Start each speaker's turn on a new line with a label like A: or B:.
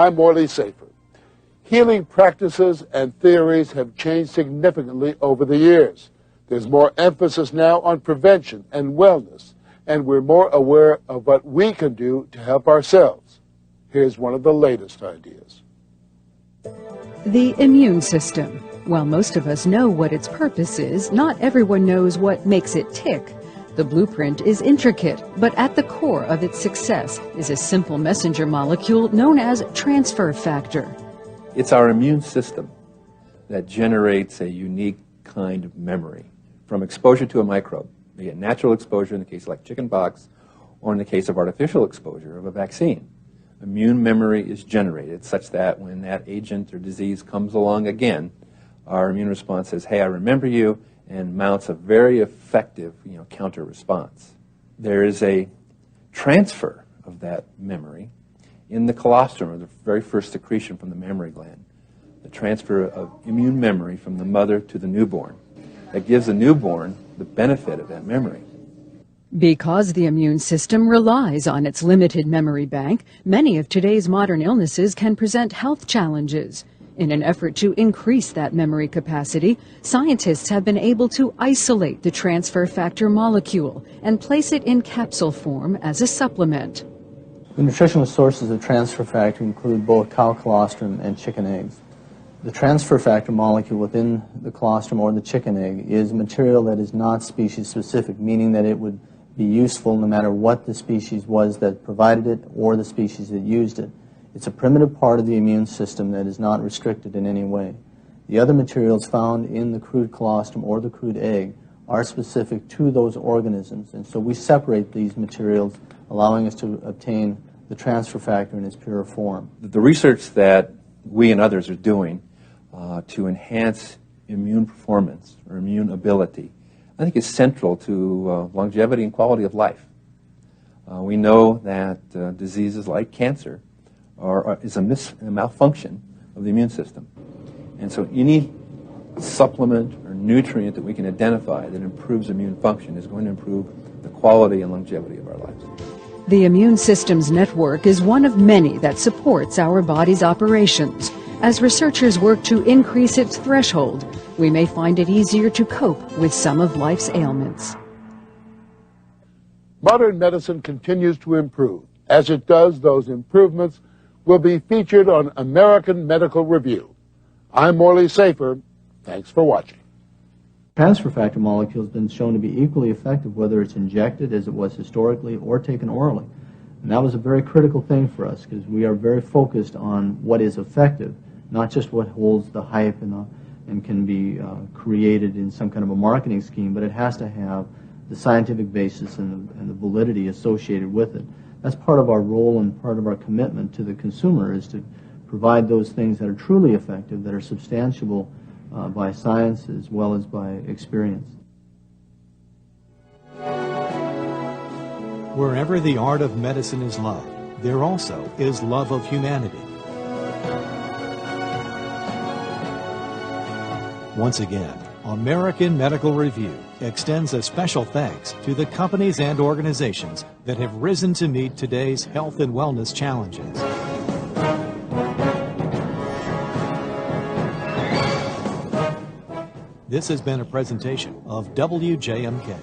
A: I'm Morley Safer. Healing practices and theories have changed significantly over the years. There's more emphasis now on prevention and wellness, and we're more aware of what we can do to help ourselves. Here's one of the latest ideas.
B: The immune system. While most of us know what its purpose is, not everyone knows what makes it tick. The blueprint is intricate, but at the core of its success is a simple messenger molecule known as transfer factor.
C: It's our immune system that generates a unique kind of memory from exposure to a microbe, be it natural exposure in the case like chickenpox, or in the case of artificial exposure of a vaccine. Immune memory is generated such that when that agent or disease comes along again, our immune response says, hey, I remember you, and mounts a very effective counter response. There is a transfer of that memory in the colostrum, or the very first secretion from the mammary gland, the transfer of immune memory from the mother to the newborn. That gives the newborn the benefit of that memory.
B: Because the immune system relies on its limited memory bank, many of today's modern illnesses can present health challenges. In an effort to increase that memory capacity, scientists have been able to isolate the transfer factor molecule and place it in capsule form as a supplement.
D: The nutritional sources of transfer factor include both cow colostrum and chicken eggs. The transfer factor molecule within the colostrum or the chicken egg is material that is not species specific, meaning that it would be useful no matter what the species was that provided it or the species that used it. It's a primitive part of the immune system that is not restricted in any way. The other materials found in the crude colostrum or the crude egg are specific to those organisms, and so we separate these materials, allowing us to obtain the transfer factor in its pure form.
C: The research that we and others are doing to enhance immune performance or immune ability, I think is central to longevity and quality of life. We know that diseases like cancer is a malfunction of the immune system. And so any supplement or nutrient that we can identify that improves immune function is going to improve the quality and longevity of our lives.
B: The immune system's network is one of many that supports our body's operations. As researchers work to increase its threshold, we may find it easier to cope with some of life's ailments.
A: Modern medicine continues to improve. As it does, those improvements will be featured on American Medical Review. I'm Morley Safer. Thanks for watching.
D: Transfer factor molecule has been shown to be equally effective whether it's injected as it was historically or taken orally. And that was a very critical thing for us because we are very focused on what is effective, not just what holds the hype and can be created in some kind of a marketing scheme, but it has to have the scientific basis and the validity associated with it. That's part of our role and part of our commitment to the consumer, is to provide those things that are truly effective, that are substantiable by science as well as by experience.
E: Wherever the art of medicine is loved, there also is love of humanity. Once again, American Medical Review extends a special thanks to the companies and organizations that have risen to meet today's health and wellness challenges. This has been a presentation of WJMK.